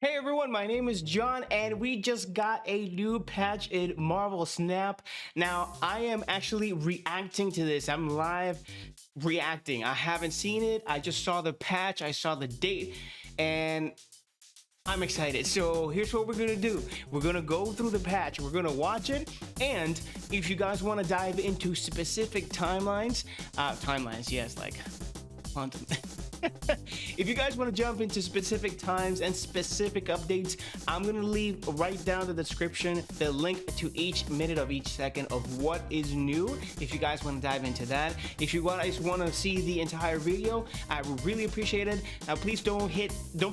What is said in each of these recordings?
Hey everyone, my name is John, and we just got a new patch in Marvel Snap. Now, I am actually reacting to this. I'm live reacting. I haven't seen it. I just saw the patch, I saw the date, and I'm excited. So here's what we're gonna do. We're gonna go through the patch, we're gonna watch it, and if you guys want to dive into specific timelines, yes, like quantum. If you guys want to jump into specific times and specific updates, I'm going to leave right down the description the link to each minute of each second of what is new. If you guys want to dive into that, if you guys want to see the entire video, I would really appreciate it. Now, please don't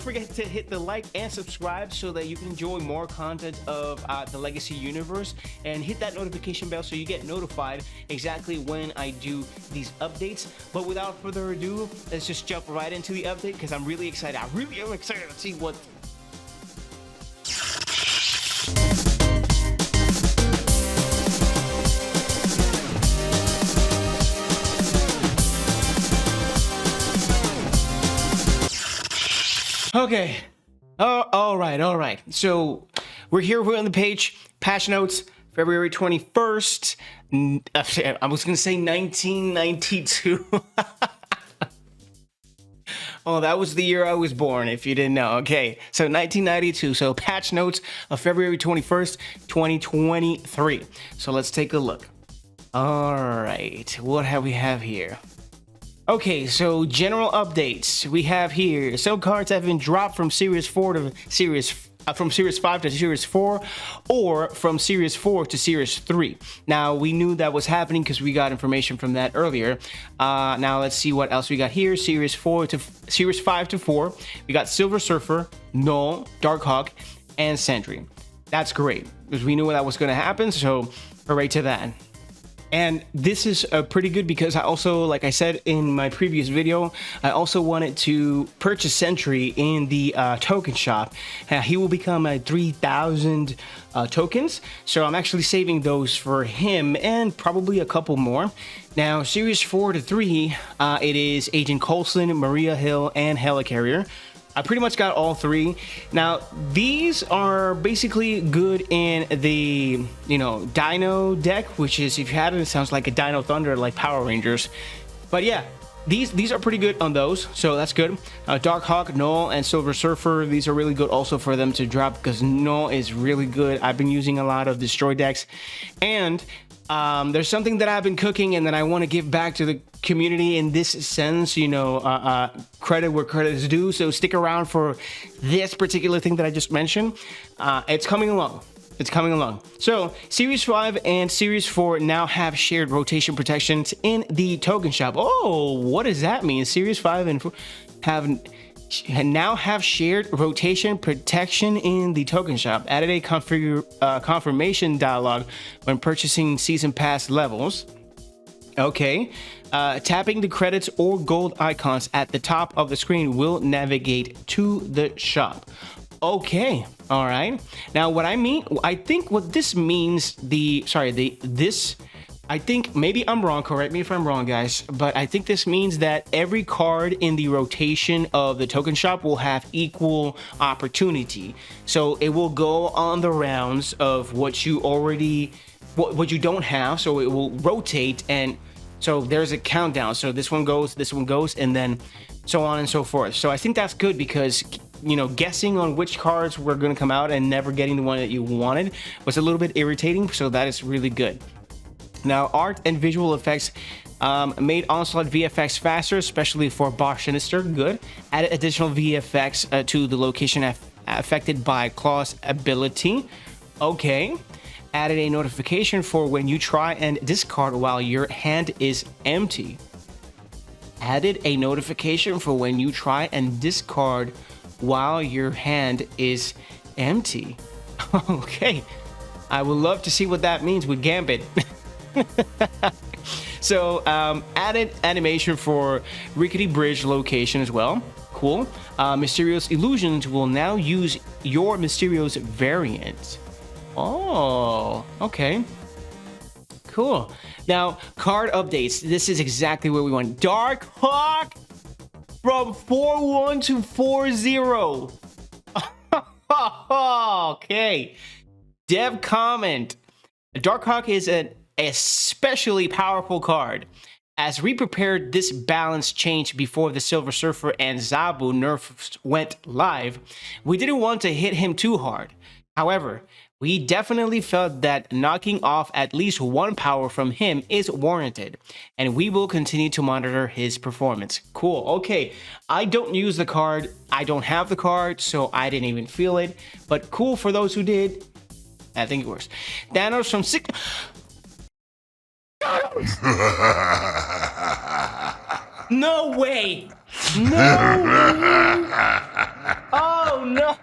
forget to hit the like and subscribe so that you can enjoy more content of the Legacy universe, and hit that notification bell so you get notified exactly when I do these updates. But without further ado, let's just jump right into the update because I'm really excited. I really am excited to see what. Okay. Oh, all right. So we're on the page. Patch notes, February 21st. I was gonna say 1992. Oh, that was the year I was born, if you didn't know. Okay, so 1992. So patch notes of February 21st, 2023. So let's take a look. All right, what have we have here? Okay, so general updates. We have here some cards have been dropped from Series 4 to from Series 5 to Series 4, or from Series 4 to Series 3. Now, we knew that was happening because we got information from that earlier. Now, let's see what else we got here. Series 5 to 4. We got Silver Surfer, Null, Darkhawk, and Sentry. That's great because we knew that was going to happen, so hooray to that. And this is pretty good because I also, like I said in my previous video, I also wanted to purchase Sentry in the token shop. He will become 3,000 tokens, so I'm actually saving those for him and probably a couple more. Now, Series 4 to 3, it is Agent Coulson, Maria Hill, and Helicarrier. I pretty much got all three. Now, these are basically good in the, Dino deck, which is, if you had it, it sounds like a Dino Thunder, like Power Rangers. But yeah, these are pretty good on those, so that's good. Darkhawk, Null, and Silver Surfer, these are really good also for them to drop because Null is really good. I've been using a lot of Destroy decks, and there's something that I've been cooking and that I want to give back to the community in this sense, credit where credit is due. So stick around for this particular thing that I just mentioned. It's coming along. So Series 5 and Series 4 now have shared rotation protections in the token shop. Oh, what does that mean? Series 5 and 4 now have shared rotation protection in the token shop. Added a confirmation dialog when purchasing season pass levels. Okay. Tapping the credits or gold icons at the top of the screen will navigate to the shop. Okay. All right. Now, I think what this means, I think maybe I'm wrong, correct me if I'm wrong, guys, but I think this means that every card in the rotation of the token shop will have equal opportunity. So it will go on the rounds of what you don't have, so it will rotate, and so there's a countdown. So this one goes, and then so on and so forth. So I think that's good because, guessing on which cards were going to come out and never getting the one that you wanted was a little bit irritating, so that is really good. Now, art and visual effects made Onslaught VFX faster, especially for Boss Sinister. Good. Added additional VFX to the location affected by Claw's ability. Okay. Added a notification for when you try and discard while your hand is empty. Added a notification for when you try and discard while your hand is empty. Okay. I would love to see what that means with Gambit. So added animation for Rickety Bridge location as well. Cool. Mysterious Illusions will now use your Mysterious variant. Oh, okay. Cool. Now, card updates. This is exactly where we want. Darkhawk from 4-1 to 4-0. Okay. Dev comment. Darkhawk is an especially powerful card. As we prepared this balance change before the Silver Surfer and Zabu nerfs went live, we didn't want to hit him too hard. However, we definitely felt that knocking off at least one power from him is warranted, and we will continue to monitor his performance. Cool, okay. I don't use the card, I don't have the card, so I didn't even feel it, but cool for those who did. I think it works. Thanos from 6... No way! No! Oh no!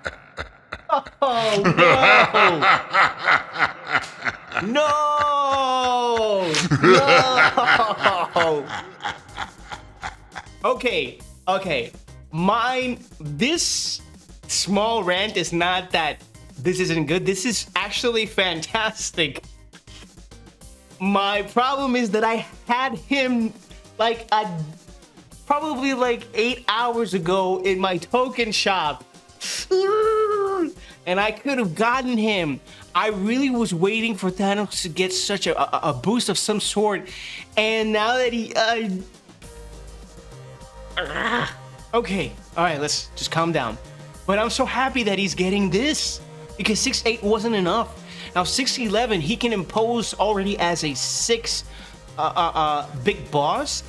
Oh no! No! No! Okay, okay. This small rant is not that this isn't good. This is actually fantastic. My problem is that I had him like probably like 8 hours ago in my token shop. And I could have gotten him. I really was waiting for Thanos to get such a boost of some sort. And now that he... Okay, alright, let's just calm down. But I'm so happy that he's getting this. Because 6'8 wasn't enough. Now 6'11, he can impose already as a 6 big boss.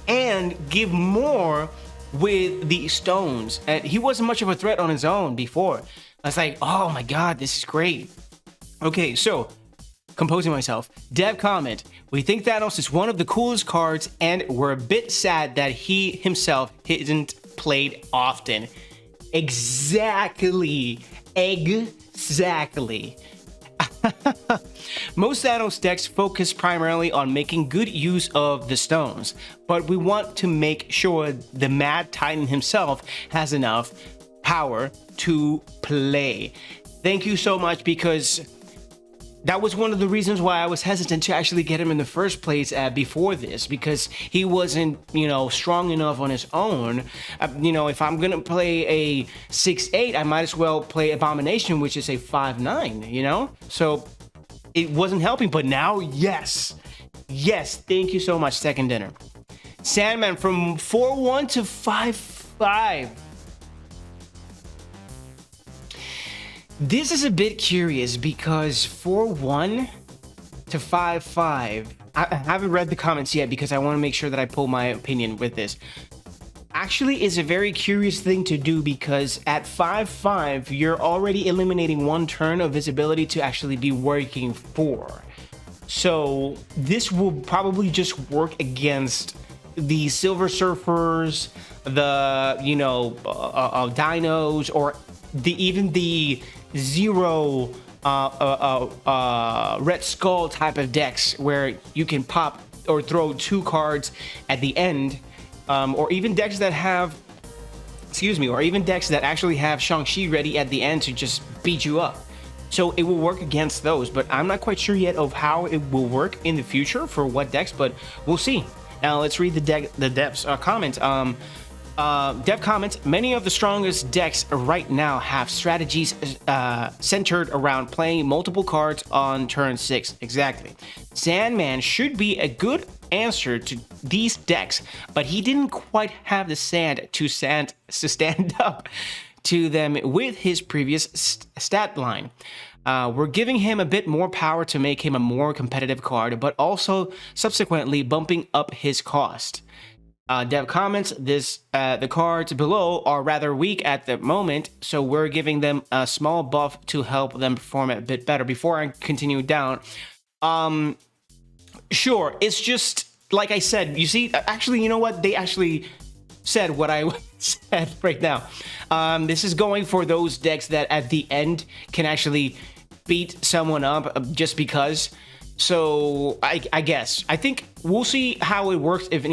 And give more with the stones. And he wasn't much of a threat on his own before. I was like, oh my god, this is great. Okay, so, composing myself. Dev comment, we think Thanos is one of the coolest cards, and we're a bit sad that he himself isn't played often. Exactly. Exactly. Most Thanos decks focus primarily on making good use of the stones, but we want to make sure the Mad Titan himself has enough power to play. Thank you so much, because that was one of the reasons why I was hesitant to actually get him in the first place before this, because he wasn't, strong enough on his own. If I'm gonna play a 6'8", I might as well play Abomination, which is a 5'9", So it wasn't helping, but now, yes. Yes, thank you so much, Second Dinner. Sandman from 4-1 to 5-5. This is a bit curious because 4-1 to 5-5. I haven't read the comments yet because I want to make sure that I pull my opinion with this. Actually, is a very curious thing to do because at 5-5, you're already eliminating one turn of visibility to actually be working for. So this will probably just work against the Silver Surfers, the dinos, or even the Zero Red Skull type of decks where you can pop or throw 2 cards at the end, or even decks that have, or even decks that actually have Shang-Chi ready at the end to just beat you up. So it will work against those, but I'm not quite sure yet of how it will work in the future for what decks, but we'll see. Now let's read the devs comment. Dev comments, many of the strongest decks right now have strategies centered around playing multiple cards on turn 6. Exactly. Sandman should be a good answer to these decks, but he didn't quite have the sand to stand up to them with his previous stat line. We're giving him a bit more power to make him a more competitive card, but also subsequently bumping up his cost. Dev comments, the cards below are rather weak at the moment, so we're giving them a small buff to help them perform a bit better. Before I continue down, sure, it's just, like I said, you see, actually, you know what? They actually said what I said right now. This is going for those decks that at the end can actually beat someone up just because. So I guess I think we'll see how it works if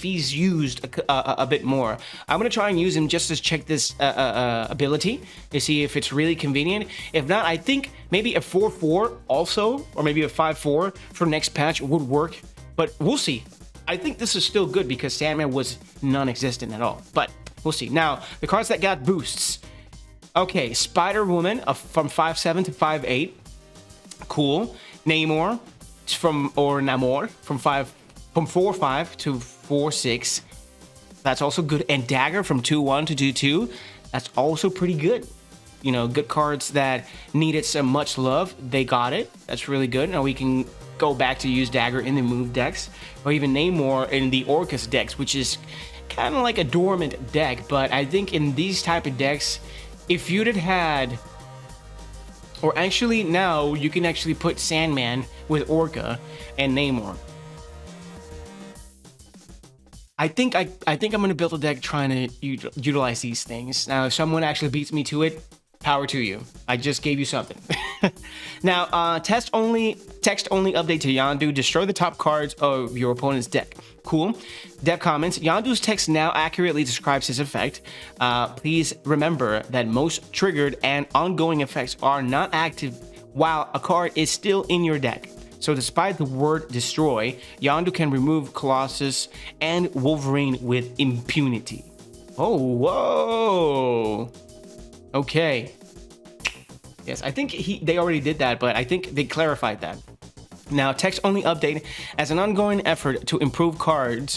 he's used a bit more. I'm gonna try and use him just to check this ability to see if it's really convenient. If not, I think maybe a 4-4 also, or maybe a 5-4 for next patch would work. But we'll see. I think this is still good because Sandman was non-existent at all. But we'll see. Now the cards that got boosts. Okay, Spider Woman from 5'7" to 5'8". Cool. Namor Namor from 4'5" to 4'6". That's also good. And Dagger from 2'1" to 2'2". That's also pretty good. You know, good cards that needed some much love. They got it. That's really good. Now we can go back to use Dagger in the move decks, or even Namor in the Orcus decks, which is kind of like a dormant deck. But I think in these type of decks, if you'd had, or actually now you can actually put Sandman with Orca and Namor. I think I'm gonna build a deck trying to utilize these things. Now, if someone actually beats me to it, power to you. I just gave you something. Now, text only update to Yondu. Destroy the top cards of your opponent's deck. Cool. Dev comments, Yondu's text now accurately describes his effect. Please remember that most triggered and ongoing effects are not active while a card is still in your deck. So despite the word destroy, Yondu can remove Colossus and Wolverine with impunity. Oh, whoa. Okay. Yes, I think they already did that, but I think they clarified that. Now, text only update as an ongoing effort to improve card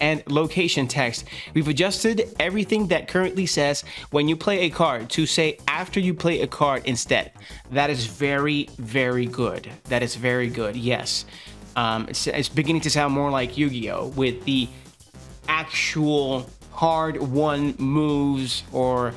and location text. We've adjusted everything that currently says when you play a card to say after you play a card instead. That is very, very good. That is very good. Yes. It's beginning to sound more like Yu-Gi-Oh! With the actual hard-won moves, or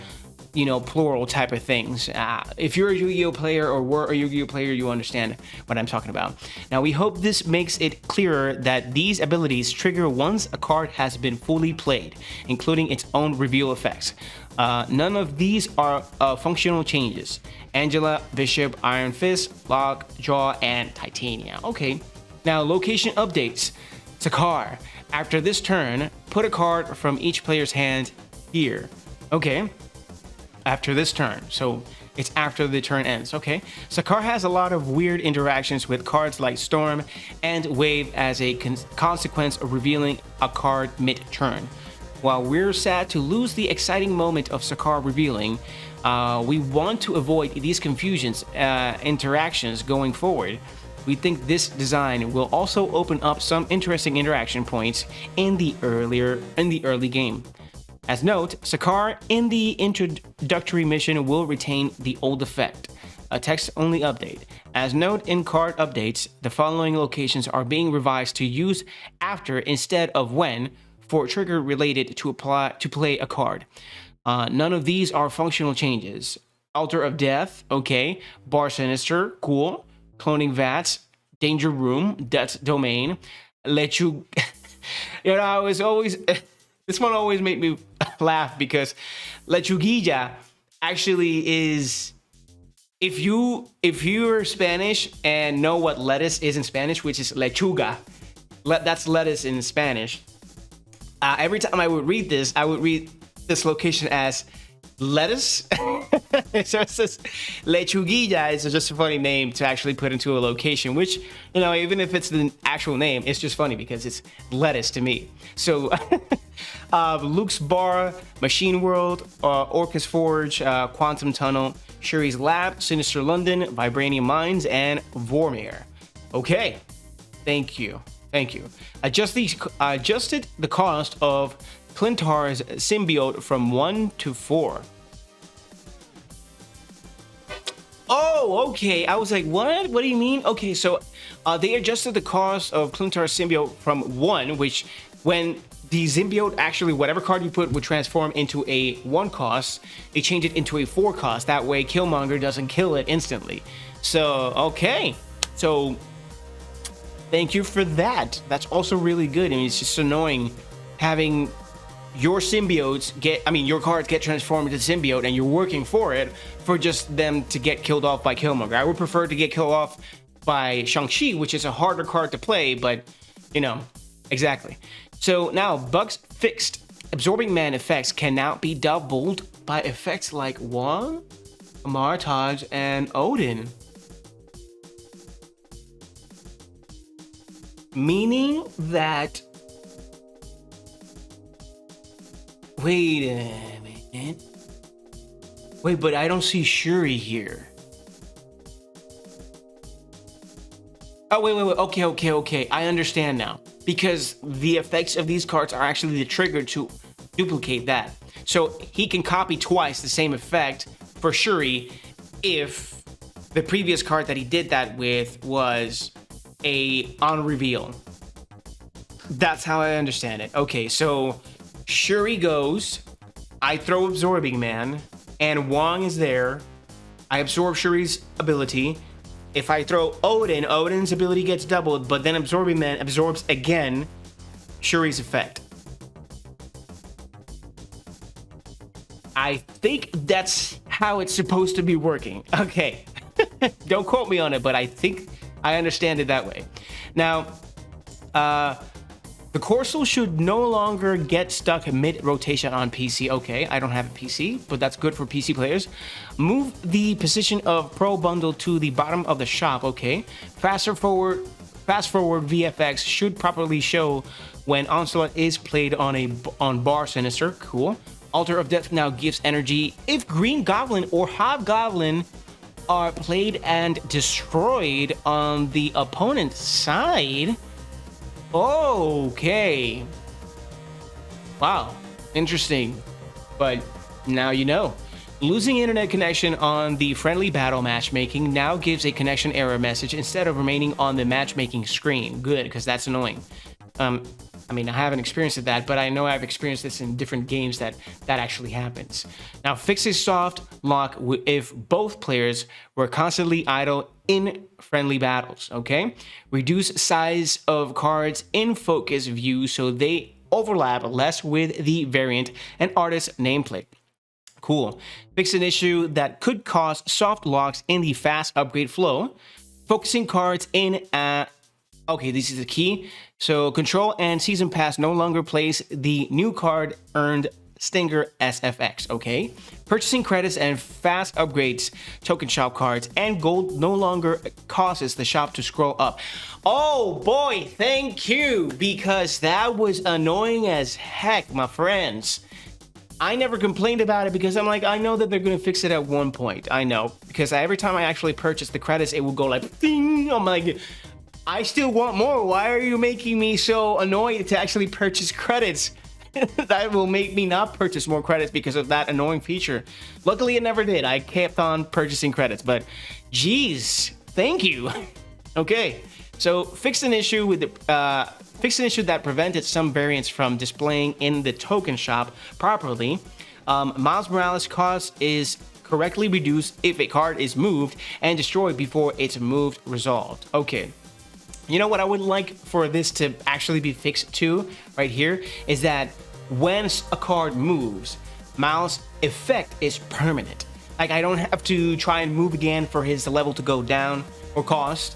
you know, plural type of things. If you're a Yu-Gi-Oh player or were a Yu-Gi-Oh player, you understand what I'm talking about. Now, we hope this makes it clearer that these abilities trigger once a card has been fully played, including its own reveal effects. None of these are functional changes. Angela, Bishop, Iron Fist, Lockjaw, and Titania. Okay. Now, location updates. Sakaar. After this turn, put a card from each player's hand here. Okay. After this turn, so it's after the turn ends. Okay, Sakaar has a lot of weird interactions with cards like Storm and Wave as a consequence of revealing a card mid-turn. While we're sad to lose the exciting moment of Sakaar revealing, we want to avoid these interactions going forward. We think this design will also open up some interesting interaction points in the early game. As note, Sakaar in the introductory mission will retain the old effect. A text-only update. As note in card updates, the following locations are being revised to use after instead of when for trigger related to play a card. None of these are functional changes. Altar of Death, okay. Bar Sinister, cool. Cloning Vats, Danger Room, Death's Domain. Let you... You know, I was always... This one always made me laugh because lechuguilla actually is, if you're Spanish and know what lettuce is in Spanish, which is lechuga, that's lettuce in Spanish. Every time I would read this location as lettuce. So it says lechuguilla is just a funny name to actually put into a location, which, you know, even if it's the actual name, it's just funny because it's lettuce to me. So Luke's Bar, Machine World, Orcus Forge, Quantum Tunnel, Shuri's Lab, Sinister London, Vibranium Mines, and Vormir. Okay, thank you. Adjusted the cost of Clintar's symbiote from 1 to 4. Oh, okay. I was like, what? What do you mean? Okay, so they adjusted the cost of Clintar's symbiote from 1, which when the symbiote actually, whatever card you put would transform into a 1 cost, they changed it into a 4 cost. That way Killmonger doesn't kill it instantly. So, okay. So, thank you for that. That's also really good. I mean, it's just annoying having your symbiotes your cards get transformed into symbiote and you're working for it for just them to get killed off by Killmonger. I would prefer to get killed off by Shang-Chi, which is a harder card to play, but, you know, exactly. So now, bugs fixed. Absorbing Man effects can now be doubled by effects like Wong, Martaj, and Odin. Meaning that... Wait a minute. Wait, but I don't see Shuri here. Oh, wait. Okay. I understand now. Because the effects of these cards are actually the trigger to duplicate that. So he can copy twice the same effect for Shuri if the previous card that he did that with was on reveal. That's how I understand it. Okay, so Shuri goes, I throw Absorbing Man, and Wong is there. I absorb Shuri's ability. If I throw Odin, Odin's ability gets doubled, but then Absorbing Man absorbs again Shuri's effect. I think that's how it's supposed to be working. Okay. Don't quote me on it, but I think I understand it that way. Now, the Corso should no longer get stuck mid-rotation on PC. Okay, I don't have a PC, but that's good for PC players. Move the position of Pro Bundle to the bottom of the shop. Okay, fast forward VFX should properly show when Onslaught is played on Bar Sinister. Cool. Altar of Death now gives energy if Green Goblin or Hobgoblin are played and destroyed on the opponent's side. Okay. Wow. Interesting. But now you know. Losing internet connection on the friendly battle matchmaking now gives a connection error message instead of remaining on the matchmaking screen. Good, because that's annoying. I mean, I haven't experienced that, but I know I've experienced this in different games that actually happens. Now, fix a soft lock if both players were constantly idle in friendly battles, okay? Reduce size of cards in focus view so they overlap less with the variant and artist nameplate. Cool. Fix an issue that could cause soft locks in the fast upgrade flow. Focusing cards in okay, this is the key. So Control and Season Pass no longer place the new card earned Stinger SFX, okay? Purchasing credits and fast upgrades, token shop cards, and gold no longer causes the shop to scroll up. Oh boy, thank you, because that was annoying as heck, my friends. I never complained about it because I'm like, I know that they're going to fix it at one point. I know, because every time I actually purchase the credits, it will go like, ding. I'm like, I still want more. Why are you making me so annoyed to actually purchase credits? That will make me not purchase more credits because of that annoying feature. Luckily, it never did. I kept on purchasing credits, but geez, thank you. Okay, so fixed an issue with the that prevented some variants from displaying in the token shop properly. Miles Morales' cost is correctly reduced if a card is moved and destroyed before it's moved resolved. Okay. You know what I would like for this to actually be fixed too, right here, is that when a card moves, Miles' effect is permanent. Like, I don't have to try and move again for his level to go down or cost.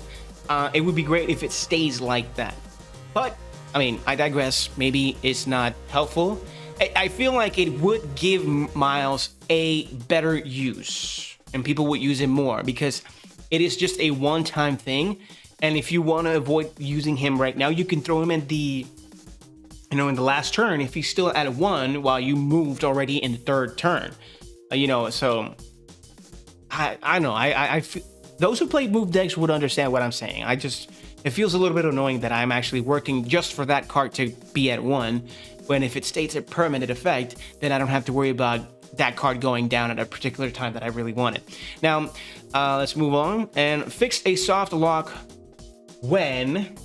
It would be great if it stays like that. But, I mean, I digress. Maybe it's not helpful. I feel like it would give Miles a better use and people would use him more because it is just a one-time thing. And if you want to avoid using him right now, you can throw him in the, in the last turn if he's still at 1 while you moved already in the 3rd turn. So I know. I feel, those who play move decks would understand what I'm saying. It feels a little bit annoying that I'm actually working just for that card to be at 1, when if it states a permanent effect, then I don't have to worry about that card going down at a particular time that I really want it. Now, let's move on and fix a soft lock. When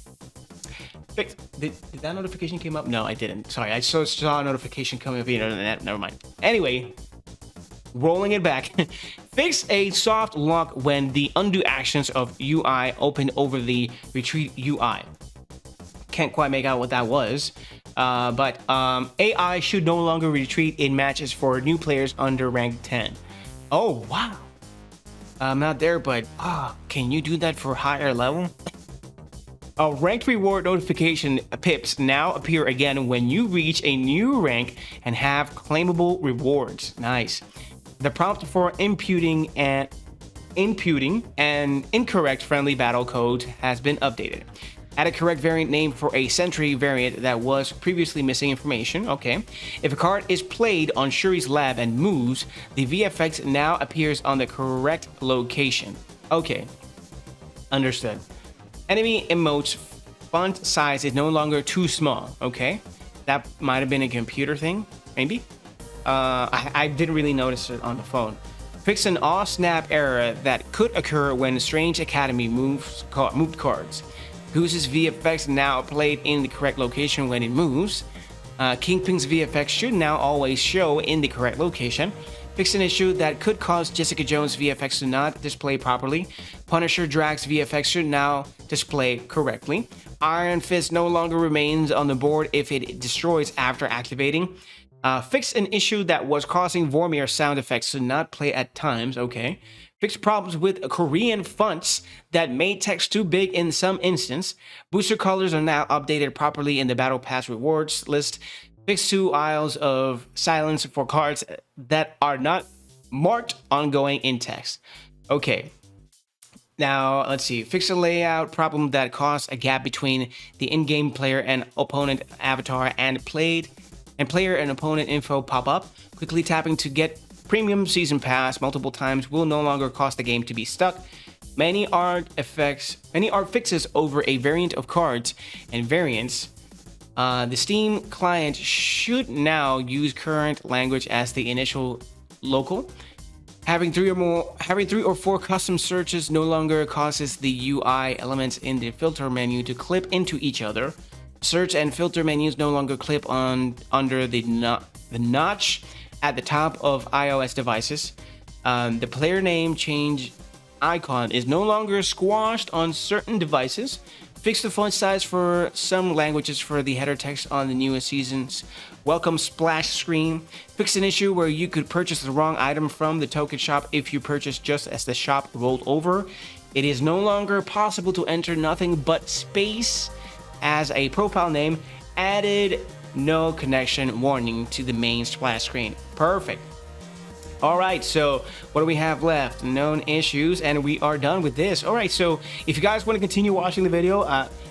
did that notification came up? No, I didn't. Sorry, I saw a notification coming up via internet. Never mind. Anyway, rolling it back. Fix a soft lock when the undo actions of UI open over the retreat UI. Can't quite make out what that was. But AI should no longer retreat in matches for new players under rank 10. Oh, wow. I'm not there, but can you do that for higher level? Ranked reward notification pips now appear again when you reach a new rank and have claimable rewards. Nice. The prompt for imputing an incorrect friendly battle code has been updated. Add a correct variant name for a Sentry variant that was previously missing information. Okay. If a card is played on Shuri's lab and moves, the VFX now appears on the correct location. Okay. Understood. Enemy emotes font size is no longer too small. Okay. That might have been a computer thing, maybe. I didn't really notice it on the phone. Fix an snap error that could occur when Strange Academy moved cards. Goose's VFX now played in the correct location when it moves. Kingpin's VFX should now always show in the correct location. Fix an issue that could cause Jessica Jones' VFX to not display properly. Punisher Drag's VFX should now display correctly. Iron Fist no longer remains on the board if it destroys after activating. Fix an issue that was causing Vormir sound effects to not play at times. Okay. Fix problems with Korean fonts that made text too big in some instance. Booster colors are now updated properly in the Battle Pass rewards list. Fix 2 aisles of silence for cards that are not marked ongoing in text. Okay. Now, let's see. Fix a layout problem that caused a gap between the in-game player and opponent avatar and player and opponent info pop up. Quickly tapping to get premium season pass multiple times will no longer cause the game to be stuck. Many art fixes over a variant of cards and variants. The Steam client should now use current language as the initial local. Having three or four custom searches no longer causes the UI elements in the filter menu to clip into each other. Search and filter menus no longer clip on under the notch at the top of iOS devices. The player name change icon is no longer squashed on certain devices. Fix the font size for some languages for the header text on the newest season's welcome splash screen. Fix an issue where you could purchase the wrong item from the token shop if you purchase just as the shop rolled over. It is no longer possible to enter nothing but space as a profile name. Added no connection warning to the main splash screen. Perfect. All right, so what do we have left? Known issues, and we are done with this. All right, so if you guys want to continue watching the video,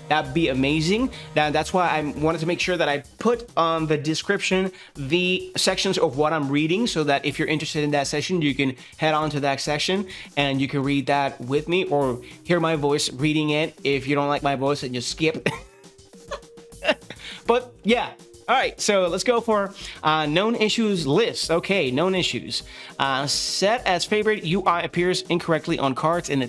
that'd be amazing. That's why I wanted to make sure that I put on the description the sections of what I'm reading, so that if you're interested in that section, you can head on to that section and you can read that with me or hear my voice reading it. If you don't like my voice, then just skip. But yeah. All right, so let's go for known issues list. Okay, known issues. Set as favorite UI appears incorrectly on cards in the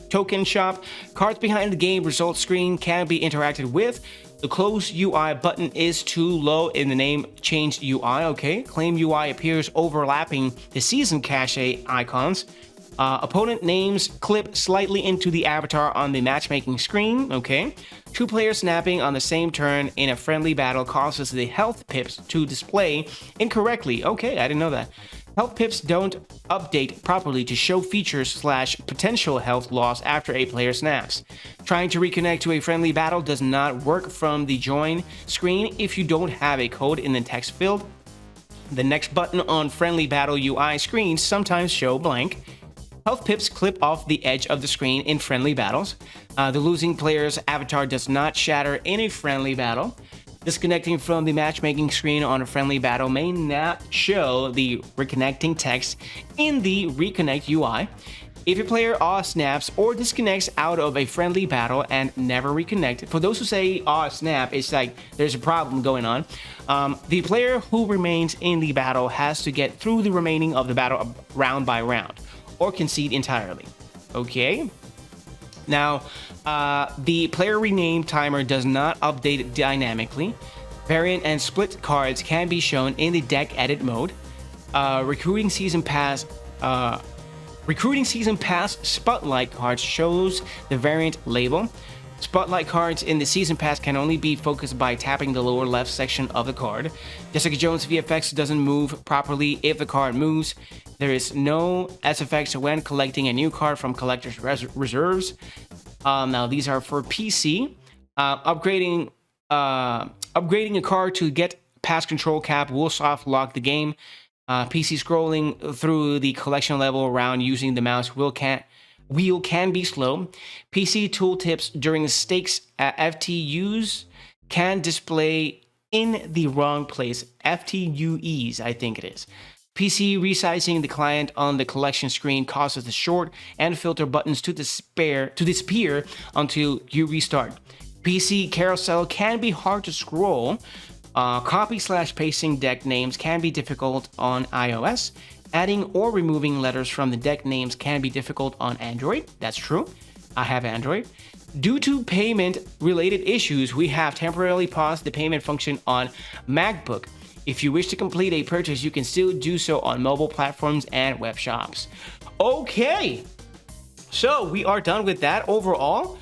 token shop. Cards behind the game results screen can be interacted with. The close UI button is too low in the name changed UI. Okay, claim UI appears overlapping the season cache icons. Opponent names clip slightly into the avatar on the matchmaking screen. Okay. 2 players snapping on the same turn in a friendly battle causes the health pips to display incorrectly. Okay, I didn't know that. Health pips don't update properly to show features / potential health loss after a player snaps. Trying to reconnect to a friendly battle does not work from the join screen if you don't have a code in the text field. The next button on friendly battle UI screens sometimes show blank. Health pips clip off the edge of the screen in friendly battles. The losing player's avatar does not shatter in a friendly battle. Disconnecting from the matchmaking screen on a friendly battle may not show the reconnecting text in the reconnect UI. If a player snaps or disconnects out of a friendly battle and never reconnect, for those who say snap, it's like there's a problem going on. The player who remains in the battle has to get through the remaining of the battle round by round, or concede entirely. Okay. Now, the player rename timer does not update dynamically. Variant and split cards can be shown in the deck edit mode. Recruiting season pass spotlight cards shows the variant label. Spotlight cards in the season pass can only be focused by tapping the lower left section of the card. Jessica Jones VFX doesn't move properly if the card moves. There is no SFX when collecting a new card from collector's reserves. Now these are for PC. Upgrading a card to get past control cap will soft lock the game. PC scrolling through the collection level around using the mouse wheel can be slow. PC tooltips during stakes FTUs can display in the wrong place. FTUEs, I think it is. PC resizing the client on the collection screen causes the short and filter buttons to disappear until you restart. PC carousel can be hard to scroll. Copy/pasting deck names can be difficult on iOS. Adding or removing letters from the deck names can be difficult on Android. That's true. I have Android. Due to payment-related issues, we have temporarily paused the payment function on MacBook. If you wish to complete a purchase, you can still do so on mobile platforms and web shops. Okay, so we are done with that overall.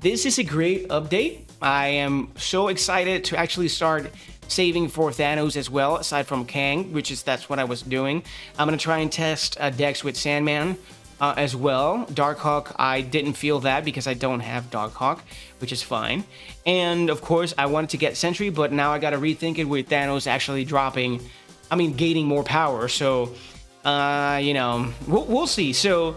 This is a great update. I am so excited to actually start saving for Thanos as well, aside from Kang, that's what I was doing. I'm gonna try and test decks with Sandman as well. Darkhawk, I didn't feel that because I don't have Darkhawk, which is fine. And of course, I wanted to get Sentry, but now I gotta rethink it with Thanos actually gaining more power. So, we'll see. So,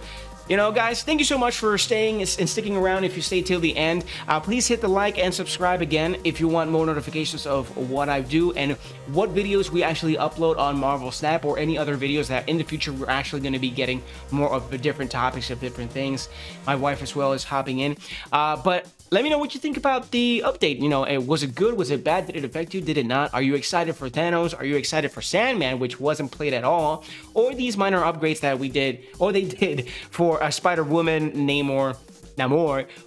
guys, thank you so much for staying and sticking around. If you stay till the end, please hit the like and subscribe again if you want more notifications of what I do and what videos we actually upload on Marvel Snap, or any other videos that in the future we're actually going to be getting more of the different topics of different things. My wife as well is hopping in. But let me know what you think about the update. Was it good? Was it bad? Did it affect you? Did it not? Are you excited for Thanos? Are you excited for Sandman, which wasn't played at all? Or these minor upgrades that we did, or they did for Spider-Woman, Namor,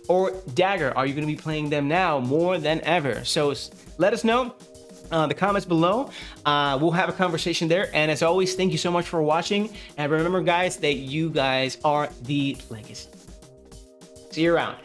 or Dagger? Are you going to be playing them now more than ever? So let us know in the comments below. We'll have a conversation there. And as always, thank you so much for watching. And remember, guys, that you guys are the legacy. See you around.